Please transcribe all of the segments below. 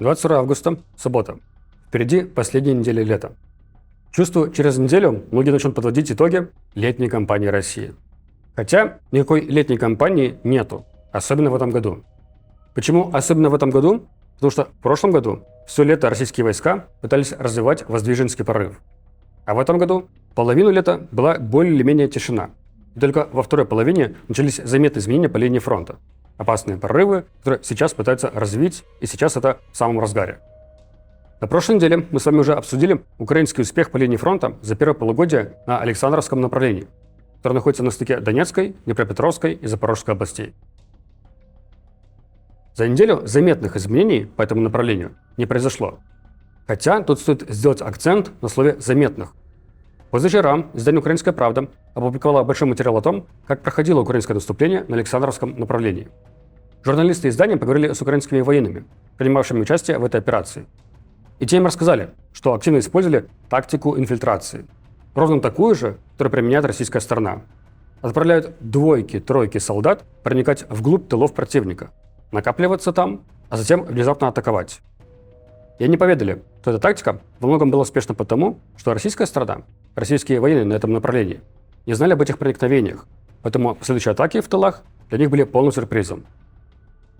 22 августа, суббота. Впереди последняя неделя лета. Чувствую, через неделю многие начнут подводить итоги летней кампании России. Хотя никакой летней кампании нету, особенно в этом году. Почему особенно в этом году? Потому что в прошлом году все лето российские войска пытались развивать воздвиженский прорыв. А в этом году половину лета была более или менее тишина. И только во второй половине начались заметные изменения по линии фронта. Опасные прорывы, которые сейчас пытаются развить, и сейчас это в самом разгаре. На прошлой неделе мы с вами уже обсудили украинский успех по линии фронта за первое полугодие на Александровском направлении, которое находится на стыке Донецкой, Днепропетровской и Запорожской областей. За неделю заметных изменений по этому направлению не произошло. Хотя тут стоит сделать акцент на слове «заметных». Позавчера издание «Украинская правда» опубликовало большой материал о том, как проходило украинское наступление на Александровском направлении. Журналисты издания поговорили с украинскими военными, принимавшими участие в этой операции. И те им рассказали, что активно использовали тактику инфильтрации. Ровно такую же, которую применяет российская сторона. Отправляют двойки-тройки солдат проникать вглубь тылов противника, накапливаться там, а затем внезапно атаковать. И они поведали, что эта тактика во многом была успешна потому, что российская сторона, российские военные на этом направлении, не знали об этих проникновениях, поэтому последующие атаки в тылах для них были полным сюрпризом.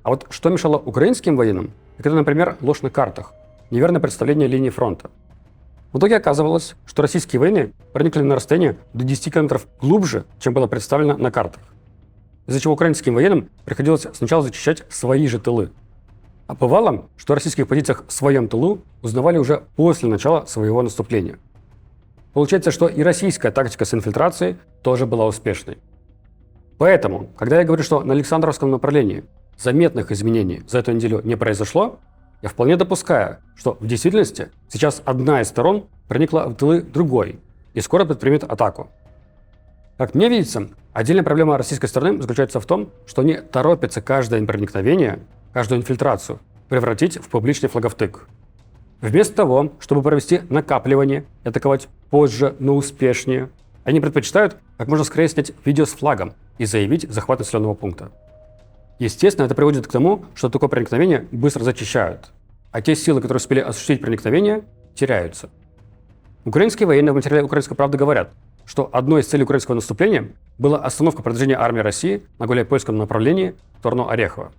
А вот что мешало украинским военным, так это, например, ложь на картах, неверное представление линии фронта. В итоге оказывалось, что российские военные проникли на расстояние до 10 километров глубже, чем было представлено на картах. Из-за чего украинским военным приходилось сначала зачищать свои же тылы. А бывало, что о российских позициях в своем тылу узнавали уже после начала своего наступления. Получается, что и российская тактика с инфильтрацией тоже была успешной. Поэтому, когда я говорю, что на Александровском направлении заметных изменений за эту неделю не произошло, я вполне допускаю, что в действительности сейчас одна из сторон проникла в тылы другой и скоро предпримет атаку. Как мне видится, отдельная проблема российской стороны заключается в том, что они торопятся каждое проникновение, каждую инфильтрацию превратить в публичный флаговтык. Вместо того, чтобы провести накапливание и атаковать позже, но успешнее, они предпочитают как можно скорее снять видео с флагом и заявить захват населенного пункта. Естественно, это приводит к тому, что такое проникновение быстро зачищают, а те силы, которые успели осуществить проникновение, теряются. Украинские военные в материале «Украинской правды» говорят, что одной из целей украинского наступления была остановка продвижения армии России на Гуляйпольском направлении в сторону Орехова.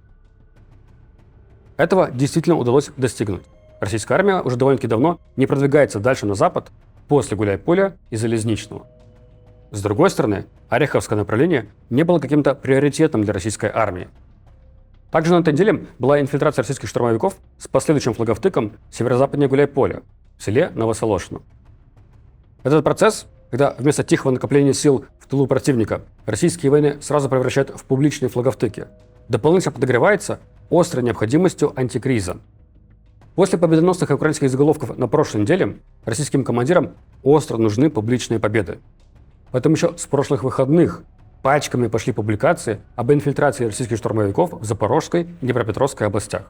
Этого действительно удалось достигнуть. Российская армия уже довольно-таки давно не продвигается дальше на запад после Гуляйполя и Залезничного. С другой стороны, Ореховское направление не было каким-то приоритетом для российской армии. Также на этой неделе была инфильтрация российских штурмовиков с последующим флаговтыком северо-западнее Гуляйполя, в селе Новосолошно. Этот процесс, когда вместо тихого накопления сил в тылу противника российские войны сразу превращают в публичные флаговтыки, дополнительно подогревается острой необходимостью антикриза. После победоносных украинских заголовков на прошлой неделе российским командирам остро нужны публичные победы. Поэтому еще с прошлых выходных пачками пошли публикации об инфильтрации российских штурмовиков в Запорожской и Днепропетровской областях.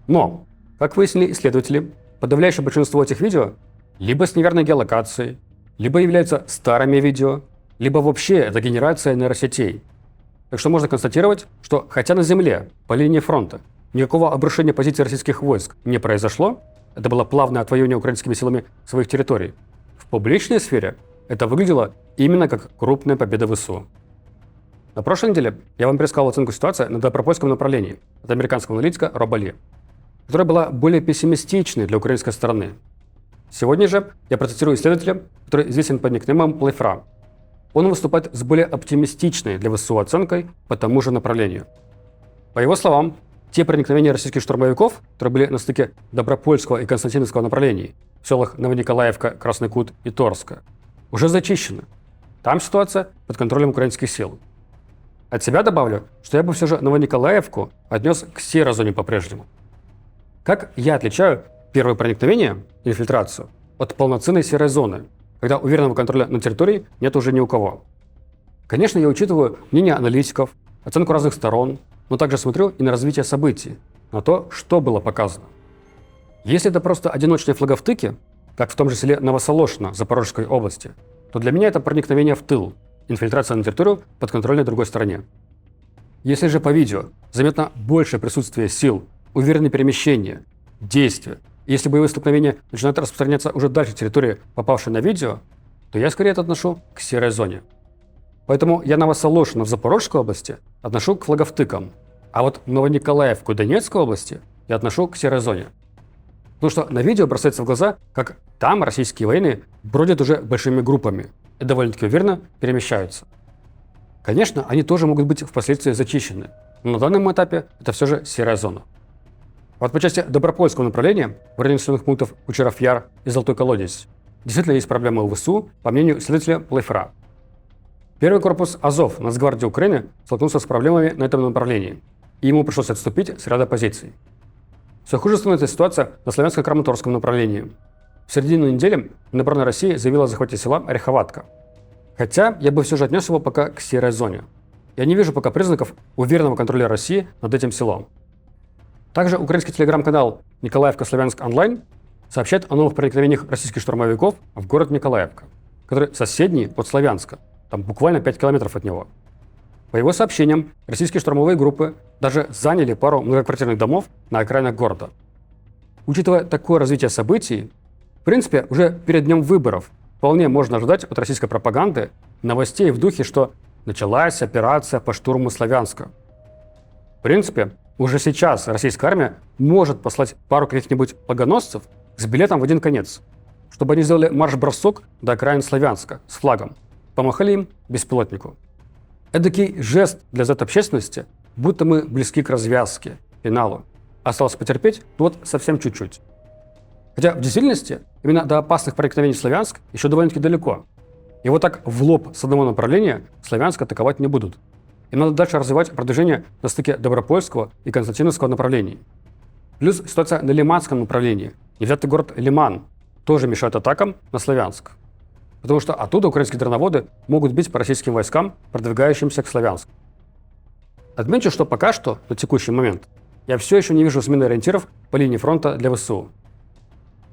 Но, как выяснили исследователи, подавляющее большинство этих видео либо с неверной геолокацией, либо являются старыми видео, либо вообще это генерация нейросетей. Так что можно констатировать, что хотя на земле, по линии фронта, никакого обрушения позиций российских войск не произошло, это было плавное отвоевание украинскими силами своих территорий, в публичной сфере это выглядело именно как крупная победа ВСУ. На прошлой неделе я вам пересказал оценку ситуации на Добропольском направлении от американского аналитика Роба Ли, которая была более пессимистичной для украинской стороны. Сегодня же я процитирую исследователя, который известен под никнеймом Плейфра. Он выступает с более оптимистичной для ВСУ оценкой по тому же направлению. По его словам, те проникновения российских штурмовиков, которые были на стыке Добропольского и Константиновского направлений в селах Новониколаевка, Красный Кут и Торска, уже зачищены. Там ситуация под контролем украинских сил. От себя добавлю, что я бы все же Новониколаевку отнес к серой зоне по-прежнему. Как я отличаю первое проникновение, инфильтрацию, от полноценной серой зоны, когда уверенного контроля на территории нет уже ни у кого? Конечно, я учитываю мнение аналитиков, оценку разных сторон, но также смотрю и на развитие событий, на то, что было показано. Если это просто одиночные флаговтыки, как в том же селе Новосолошно Запорожской области, то для меня это проникновение в тыл, инфильтрация на территорию подконтрольной другой стороне. Если же по видео заметно большее присутствие сил, уверенные перемещения, действия. И если боевые столкновения начинают распространяться уже дальше территории, попавшей на видео, то я скорее это отношу к серой зоне. Поэтому я Новосоложно в Запорожской области отношу к флаговтыкам, а вот Новониколаевку Донецкой области я отношу к серой зоне. Потому что на видео бросается в глаза, как там российские военные бродят уже большими группами и довольно-таки уверенно перемещаются. Конечно, они тоже могут быть впоследствии зачищены, но на данном этапе это все же серая зона. Вот по части Добропольского направления, в районе населенных пунктов Кучеров-Яр и Золотой Колодец, действительно есть проблемы у ВСУ, по мнению исследователя Плейфра. Первый корпус Азов Нацгвардии Украины столкнулся с проблемами на этом направлении, и ему пришлось отступить с ряда позиций. Все хуже становится ситуация на Славянско-Краматорском направлении. В середине недели Минобороны России заявила о захвате села Ореховатка. Хотя я бы все же отнес его пока к серой зоне. Я не вижу пока признаков уверенного контроля России над этим селом. Также украинский телеграм-канал Николаевка Славянск онлайн сообщает о новых проникновениях российских штурмовиков в город Николаевка, который соседний от Славянска, там буквально 5 километров от него. По его сообщениям, российские штурмовые группы даже заняли пару многоквартирных домов на окраинах города. Учитывая такое развитие событий, в принципе, уже перед днем выборов вполне можно ожидать от российской пропаганды новостей в духе, что началась операция по штурму Славянска. В принципе, уже сейчас российская армия может послать пару каких-нибудь флагоносцев с билетом в один конец, чтобы они сделали марш-бросок до окраин Славянска с флагом, помахали им беспилотнику. Эдакий жест для Z-общественности, будто мы близки к развязке, финалу. Осталось потерпеть, вот совсем чуть-чуть. Хотя в действительности именно до опасных проникновений в Славянск еще довольно-таки далеко. И вот так в лоб с одного направления Славянск атаковать не будут. Им надо дальше развивать продвижение на стыке Добропольского и Константиновского направлений. Плюс ситуация на Лиманском направлении. Невзятый город Лиман тоже мешает атакам на Славянск. Потому что оттуда украинские дроноводы могут бить по российским войскам, продвигающимся к Славянску. Отмечу, что пока что, на текущий момент, я все еще не вижу смены ориентиров по линии фронта для ВСУ.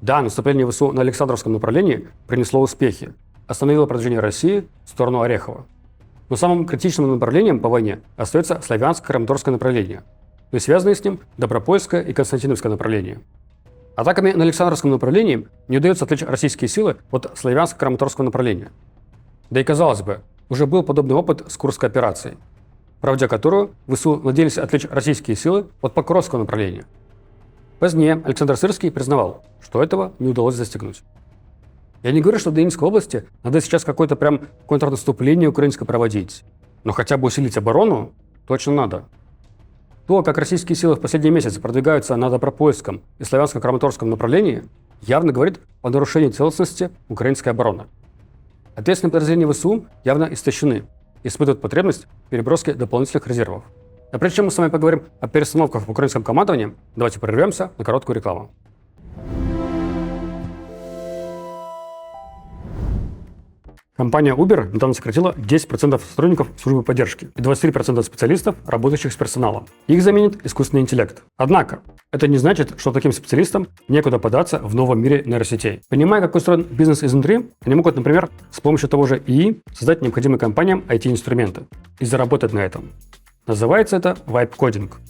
Да, наступление ВСУ на Александровском направлении принесло успехи, остановило продвижение России в сторону Орехова. Но самым критичным направлением по войне остается Славянско-Краматорское направление, и связанные с ним Добропольское и Константиновское направление. Атаками на Александровском направлении не удается отвлечь российские силы от Славянско-Краматорского направления. Да и казалось бы, уже был подобный опыт с Курской операцией, проводя которую ВСУ надеялись отвлечь российские силы от Покровского направления. Позднее Александр Сырский признавал, что этого не удалось достигнуть. Я не говорю, что в Донецкой области надо сейчас какое-то прям контрнаступление украинское проводить, но хотя бы усилить оборону точно надо. То, как российские силы в последние месяцы продвигаются на Добропольском и Славянско-Краматорском направлении, явно говорит о нарушении целостности украинской обороны. Ответственные подразделения ВСУ явно истощены и испытывают потребность в переброске дополнительных резервов. А прежде чем мы с вами поговорим о перестановках в украинском командовании, давайте прервемся на короткую рекламу. Компания Uber недавно сократила 10% сотрудников службы поддержки и 23% специалистов, работающих с персоналом. Их заменит искусственный интеллект. Однако, это не значит, что таким специалистам некуда податься в новом мире нейросетей. Понимая, как устроен бизнес изнутри, они могут, например, с помощью того же ИИ создать необходимые компаниям IT-инструменты и заработать на этом. Называется это вайп-кодинг.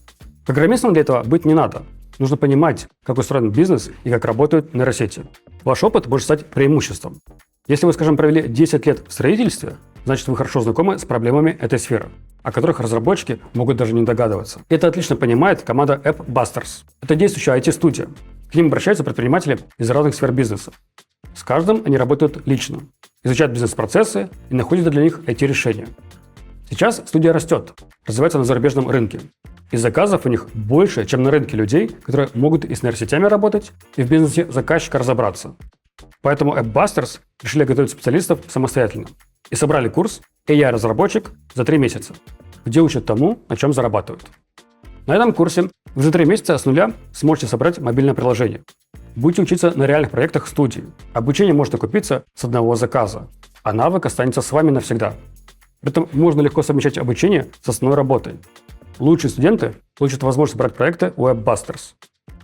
Программистам для этого быть не надо. Нужно понимать, как устроен бизнес и как работают нейросети. Ваш опыт может стать преимуществом. Если вы, скажем, провели 10 лет в строительстве, значит, вы хорошо знакомы с проблемами этой сферы, о которых разработчики могут даже не догадываться. Это отлично понимает команда AppBusters. Это действующая IT-студия. К ним обращаются предприниматели из разных сфер бизнеса. С каждым они работают лично, изучают бизнес-процессы и находят для них IT-решения. Сейчас студия растет, развивается на зарубежном рынке. И заказов у них больше, чем на рынке людей, которые могут и с нейросетями работать, и в бизнесе заказчика разобраться. Поэтому AppBusters решили готовить специалистов самостоятельно и собрали курс AI-разработчик за 3 месяца, где учат тому, на чем зарабатывают. На этом курсе вы за 3 месяца с нуля сможете собрать мобильное приложение. Будете учиться на реальных проектах студии. Обучение может окупиться с одного заказа, а навык останется с вами навсегда. При этом можно легко совмещать обучение с основной работой. Лучшие студенты получат возможность брать проекты у AppBusters.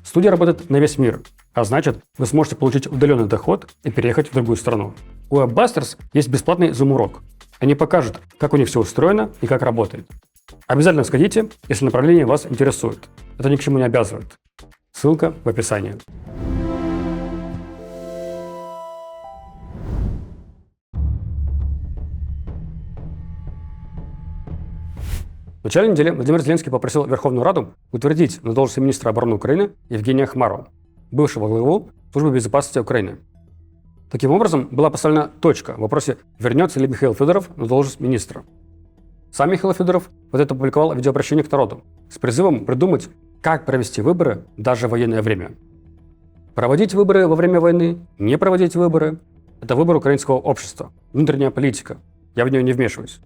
Студия работает на весь мир, а значит, вы сможете получить удаленный доход и переехать в другую страну. У AppBusters есть бесплатный Zoom-урок. Они покажут, как у них все устроено и как работает. Обязательно сходите, если направление вас интересует. Это ни к чему не обязывает. Ссылка в описании. В начале недели Владимир Зеленский попросил Верховную Раду утвердить на должности министра обороны Украины Евгения Хмарова, бывшего главу Службы безопасности Украины. Таким образом, была поставлена точка в вопросе, вернется ли Михаил Федоров на должность министра. Сам Михаил Федоров вот это опубликовал видеообращение к народу с призывом придумать, как провести выборы даже в военное время. Проводить выборы во время войны, не проводить выборы – это выбор украинского общества, внутренняя политика. Я в нее не вмешиваюсь.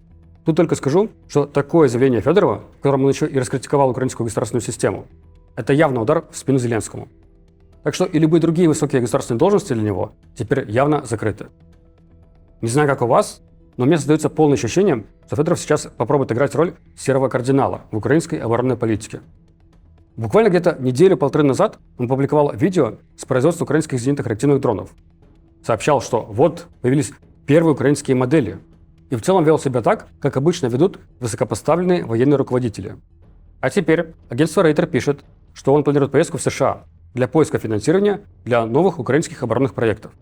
Тут только скажу, что такое заявление Федорова, в котором он еще и раскритиковал украинскую государственную систему, это явно удар в спину Зеленскому. Так что и любые другие высокие государственные должности для него теперь явно закрыты. Не знаю, как у вас, но мне создается полное ощущение, что Федоров сейчас попробует играть роль серого кардинала в украинской оборонной политике. Буквально где-то неделю-полторы назад он публиковал видео с производства украинских зенитных реактивных дронов. Сообщал, что вот появились первые украинские модели. И в целом вел себя так, как обычно ведут высокопоставленные военные руководители. А теперь агентство Рейтер пишет, что он планирует поездку в США для поиска финансирования для новых украинских оборонных проектов.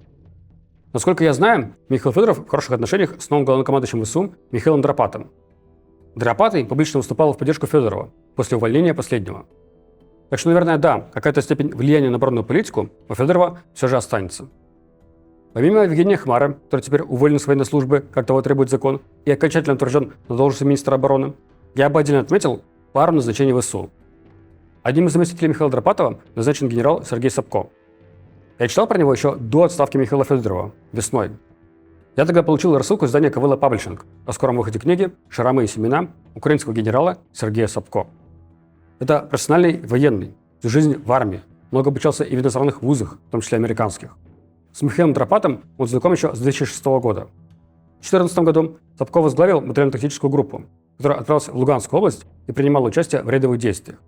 Насколько я знаю, Михаил Федоров в хороших отношениях с новым главнокомандующим ВСУ Михаилом Драпатом. Драпатый публично выступал в поддержку Федорова после увольнения последнего. Так что, наверное, да, какая-то степень влияния на оборонную политику у Федорова все же останется. Помимо Евгения Хмара, который теперь уволен с военной службы, как того требует закон, и окончательно утвержден на должности министра обороны, я бы отдельно отметил пару назначений в ВСУ. Одним из заместителей Михаила Драпатова назначен генерал Сергей Сапко. Я читал про него еще до отставки Михаила Федорова, весной. Я тогда получил рассылку издания Кавыла Паблишинг о скором выходе книги «Шрамы и семена» украинского генерала Сергея Сапко. Это профессиональный военный, всю жизнь в армии, много обучался и в иностранных вузах, в том числе американских. С Михаилом Драпатом он знаком еще с 2006 года. В 2014 году Сапко возглавил батальонно-тактическую группу, которая отправилась в Луганскую область и принимала участие в рейдовых действиях.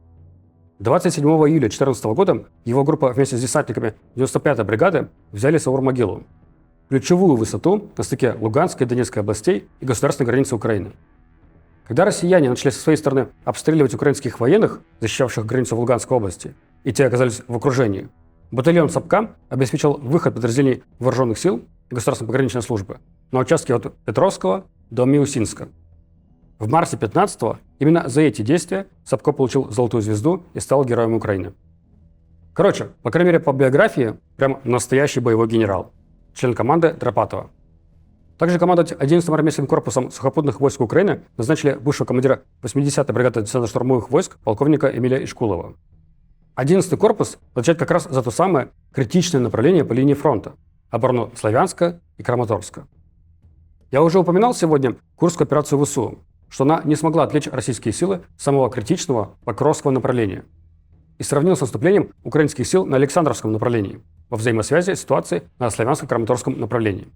27 июля 2014 года его группа вместе с десантниками 95-й бригады взяли Саур-Могилу, ключевую высоту на стыке Луганской и Донецкой областей и государственной границы Украины. Когда россияне начали со своей стороны обстреливать украинских военных, защищавших границу в Луганской области, и те оказались в окружении, батальон Сапка обеспечил выход подразделений вооруженных сил и государственной пограничной службы на участке от Петровского до Миусинска. В марте 15-го именно за эти действия Сапко получил Золотую звезду и стал героем Украины. Короче, по крайней мере по биографии, прям настоящий боевой генерал, член команды Драпатова. Также командовать 11-м армейским корпусом сухопутных войск Украины назначили бывшего командира 80-й бригады десантно-штурмовых войск полковника Эмилия Ишкулова. 11-й корпус отвечает как раз за то самое критичное направление по линии фронта – оборону Славянска и Краматорска. Я уже упоминал сегодня Курскую операцию ВСУ, что она не смогла отвлечь российские силы с самого критичного Покровского направления и сравнил с наступлением украинских сил на Александровском направлении во взаимосвязи ситуации на Славянско-Краматорском направлении.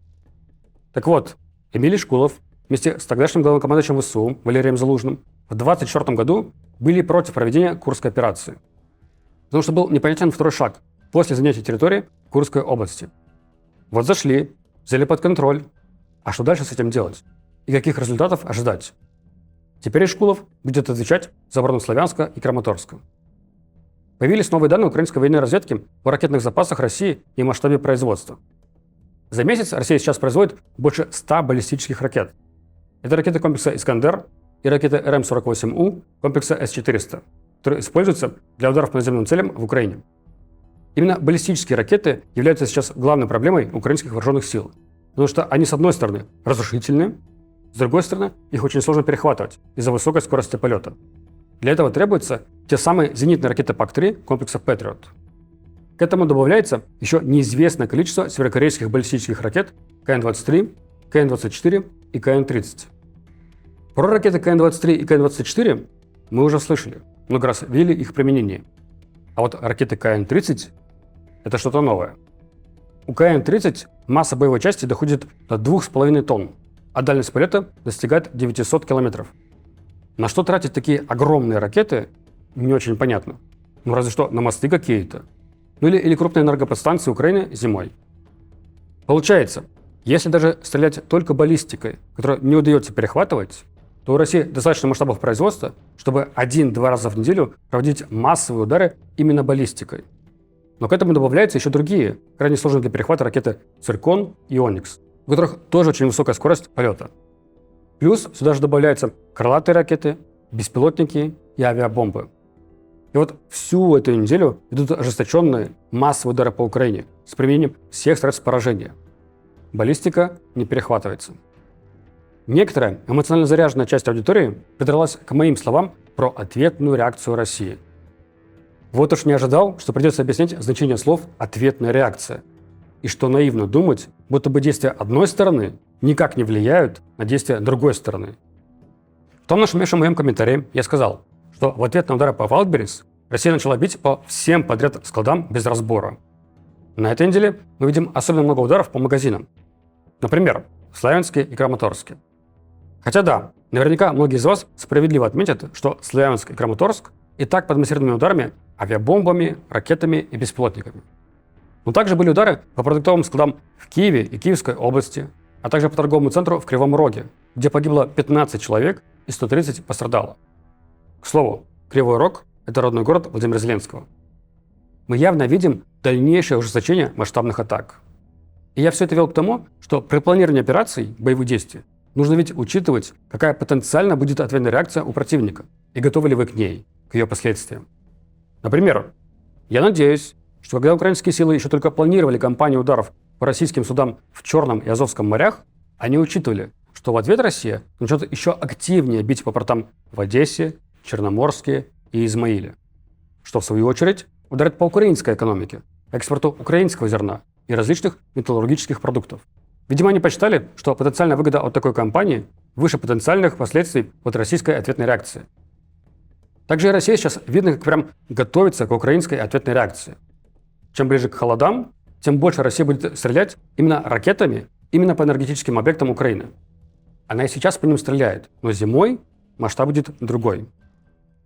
Так вот, Эмилий Шкулов вместе с тогдашним главнокомандующим ВСУ Валерием Залужным в 1924 году были против проведения Курской операции, потому что был непонятен второй шаг после занятия территории Курской области. Вот зашли, взяли под контроль. А что дальше с этим делать? И каких результатов ожидать? Теперь Шкулов будет отвечать за оборону Славянска и Краматорска. Появились новые данные украинской военной разведки о ракетных запасах России и масштабе производства. За месяц Россия сейчас производит больше 100 баллистических ракет. Это ракеты комплекса «Искандер» и ракеты РМ-48У комплекса С-400, которые используются для ударов по наземным целям в Украине. Именно баллистические ракеты являются сейчас главной проблемой украинских вооруженных сил, потому что они, с одной стороны, разрушительны, с другой стороны, их очень сложно перехватывать из-за высокой скорости полета. Для этого требуются те самые зенитные ракеты ПАК-3 комплекса Патриот. К этому добавляется еще неизвестное количество северокорейских баллистических ракет КН-23, КН-24 и КН-30. Про ракеты КН-23 и КН-24 мы уже слышали, много раз видели их применение. А вот ракеты КН-30 – это что-то новое. У КН-30 масса боевой части доходит до 2,5 тонн, а дальность полета достигает 900 километров. На что тратить такие огромные ракеты, не очень понятно. Ну разве что на мосты какие-то. Ну или крупные энергоподстанции Украины зимой. Получается, если даже стрелять только баллистикой, которую не удается перехватывать, то у России достаточно масштабов производства, чтобы 1-2 раза в неделю проводить массовые удары именно баллистикой. Но к этому добавляются еще другие, крайне сложные для перехвата ракеты «Циркон» и «Оникс», у которых тоже очень высокая скорость полета. Плюс сюда же добавляются крылатые ракеты, беспилотники и авиабомбы. И вот всю эту неделю идут ожесточенные массовые удары по Украине с применением всех средств поражения. Баллистика не перехватывается. Некоторая эмоционально заряженная часть аудитории придралась к моим словам про ответную реакцию России. Вот уж не ожидал, что придется объяснять значение слов «ответная реакция», и что наивно думать, будто бы действия одной стороны никак не влияют на действия другой стороны. В том нашумевшем моем комментарии я сказал, что в ответ на удары по Вайлдберрис Россия начала бить по всем подряд складам без разбора. На этой неделе мы видим особенно много ударов по магазинам. Например, в Славянске и Краматорске. Хотя да, наверняка многие из вас справедливо отметят, что Славянск и Краматорск и так под массированными ударами, авиабомбами, ракетами и беспилотниками. Но также были удары по продуктовым складам в Киеве и Киевской области, а также по торговому центру в Кривом Роге, где погибло 15 человек и 130 пострадало. К слову, Кривой Рог – это родной город Владимира Зеленского. Мы явно видим дальнейшее ужесточение масштабных атак. И я все это вел к тому, что при планировании операций, боевых действий, нужно ведь учитывать, какая потенциально будет ответная реакция у противника, и готовы ли вы к ней, к ее последствиям. Например, я надеюсь, что когда украинские силы еще только планировали кампанию ударов по российским судам в Черном и Азовском морях, они учитывали, что в ответ Россия начнет еще активнее бить по портам в Одессе, Черноморске и Измаиле, что в свою очередь ударит по украинской экономике, экспорту украинского зерна и различных металлургических продуктов. Видимо, они посчитали, что потенциальная выгода от такой кампании выше потенциальных последствий от российской ответной реакции. Также и Россия сейчас видно, как прям готовится к украинской ответной реакции. Чем ближе к холодам, тем больше Россия будет стрелять именно ракетами, именно по энергетическим объектам Украины. Она и сейчас по ним стреляет, но зимой масштаб будет другой.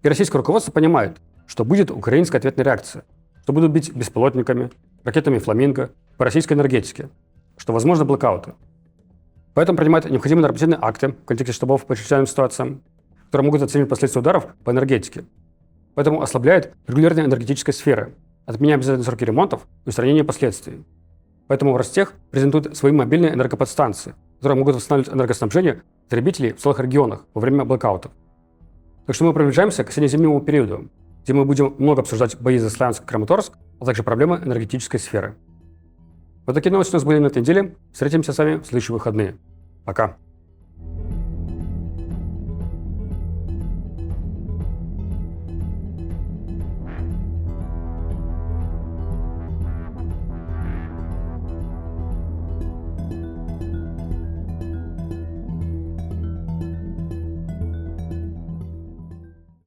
И российское руководство понимает, что будет украинская ответная реакция, что будут бить беспилотниками, ракетами «Фламинго» по российской энергетике, что возможны блокауты. Поэтому принимают необходимые нормативные акты в контексте штабов по чрезвычайным ситуациям, которые могут оценивать последствия ударов по энергетике. Поэтому ослабляет регулирование энергетической сферы, отменяя обязательные сроки ремонтов и устранения последствий. Поэтому Ростех презентует свои мобильные энергоподстанции, которые могут восстанавливать энергоснабжение потребителей в целых регионах во время блокаутов. Так что мы приближаемся к осенне-зимнему периоду, где мы будем много обсуждать бои за Славянск и Краматорск, а также проблемы энергетической сферы. Вот такие новости у нас были на этой неделе. Встретимся с вами в следующие выходные. Пока.